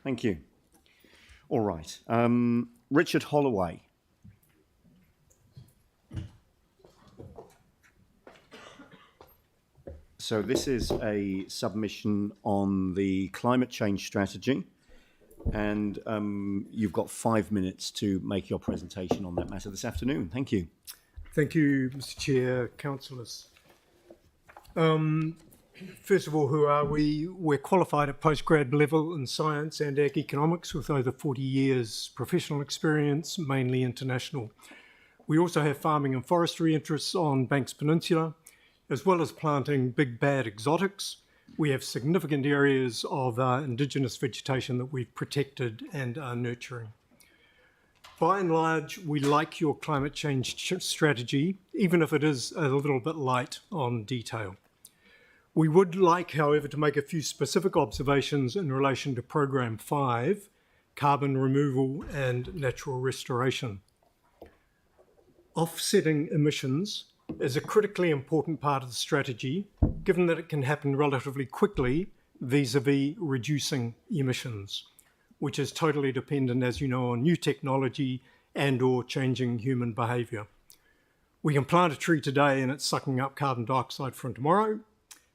Thank you. All right. Richard Holloway. So this is a submission on the climate change strategy, and you've got 5 minutes to make your presentation on that matter this afternoon. Thank you. Thank you, Mr. Chair, councillors. First of all, who are we? We're qualified at postgrad level in science and ag economics with over 40 years professional experience, mainly international. We also have farming and forestry interests on Banks Peninsula, as well as planting big bad exotics. We have significant areas of indigenous vegetation that we've protected and are nurturing. By and large, we like your climate change strategy, even if it is a little bit light on detail. We would like, however, to make a few specific observations in relation to Programme 5, carbon removal and natural restoration. Offsetting emissions is a critically important part of the strategy, given that it can happen relatively quickly vis-a-vis reducing emissions, which is totally dependent, as you know, on new technology and or changing human behaviour. We can plant a tree today and it's sucking up carbon dioxide from tomorrow,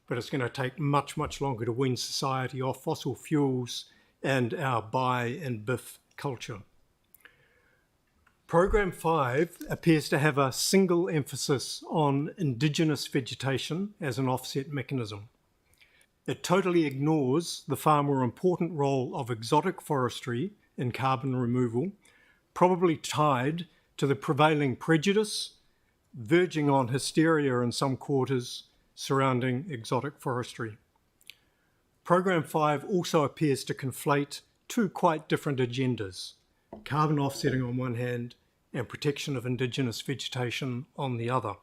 but it's going to take much, much longer to wean society off fossil fuels and our buy and biff culture. Programme 5 appears to have a single emphasis on indigenous vegetation as an offset mechanism. It totally ignores the far more important role of exotic forestry in carbon removal, probably tied to the prevailing prejudice, verging on hysteria in some quarters, surrounding exotic forestry. Programme 5 also appears to conflate two quite different agendas, carbon offsetting on one hand and protection of indigenous vegetation on the other.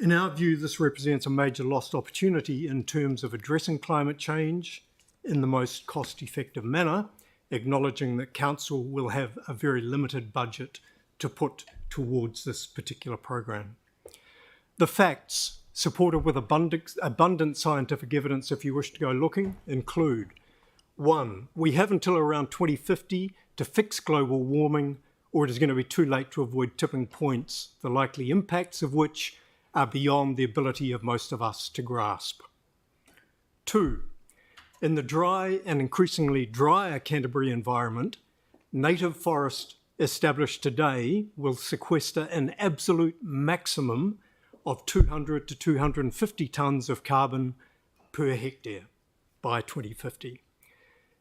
In our view, this represents a major lost opportunity in terms of addressing climate change in the most cost-effective manner, acknowledging that Council will have a very limited budget to put towards this particular program. The facts, supported with abundant scientific evidence if you wish to go looking, include: 1, we have until around 2050 to fix global warming, or it is going to be too late to avoid tipping points, the likely impacts of which are beyond the ability of most of us to grasp. 2, in the dry and increasingly drier Canterbury environment, native forest established today will sequester an absolute maximum of 200 to 250 tonnes of carbon per hectare by 2050.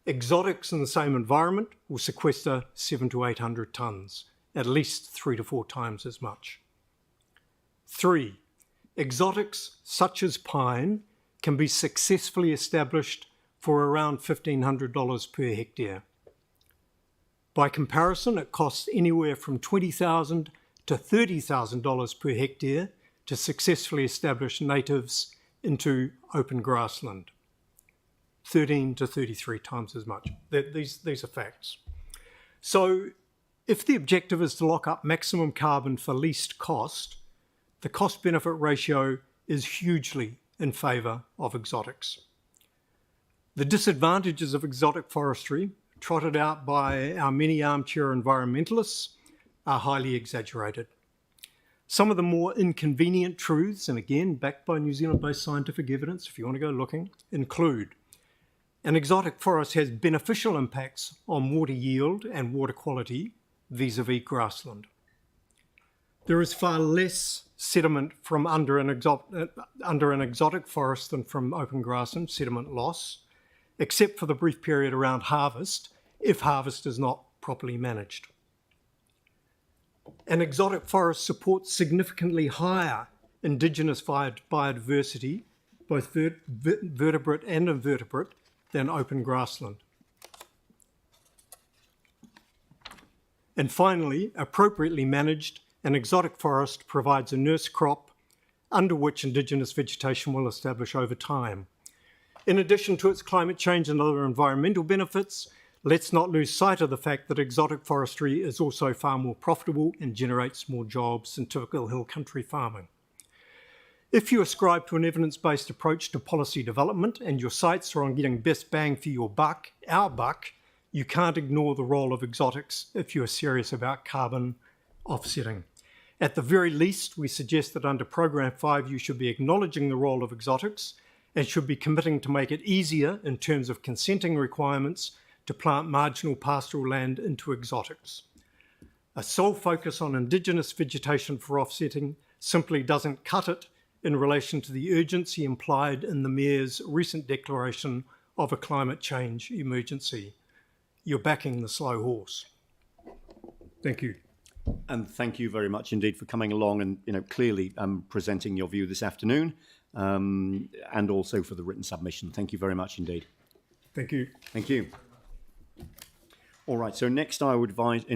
Exotics in the same environment will sequester 700 to 800 tonnes, at least 3 to 4 times as much. 3, exotics such as pine can be successfully established for around $1,500 per hectare. By comparison, it costs anywhere from $20,000 to $30,000 per hectare to successfully establish natives into open grassland. 13 to 33 times as much. These are facts. So if the objective is to lock up maximum carbon for least cost, the cost-benefit ratio is hugely in favour of exotics. The disadvantages of exotic forestry, trotted out by our many armchair environmentalists, are highly exaggerated. Some of the more inconvenient truths, and again, backed by New Zealand-based scientific evidence, if you want to go looking, include: an exotic forest has beneficial impacts on water yield and water quality vis-a-vis grassland. There is far less sediment from under an exotic forest than from open grassland, sediment loss, except for the brief period around harvest, if harvest is not properly managed. An exotic forest supports significantly higher indigenous biodiversity, both vertebrate and invertebrate, than open grassland. And finally, appropriately managed, an exotic forest provides a nurse crop under which indigenous vegetation will establish over time. In addition to its climate change and other environmental benefits, let's not lose sight of the fact that exotic forestry is also far more profitable and generates more jobs than typical hill country farming. If you ascribe to an evidence-based approach to policy development and your sights are on getting best bang for your buck, our buck, you can't ignore the role of exotics if you are serious about carbon offsetting. At the very least, we suggest that under Programme 5 you should be acknowledging the role of exotics and should be committing to make it easier in terms of consenting requirements to plant marginal pastoral land into exotics. A sole focus on Indigenous vegetation for offsetting simply doesn't cut it in relation to the urgency implied in the Mayor's recent declaration of a climate change emergency. You're backing the slow horse. Thank you. And thank you very much indeed for coming along and clearly presenting your view this afternoon, and also for the written submission. Thank you very much indeed. Thank you. Thank you. All right, so next I would invite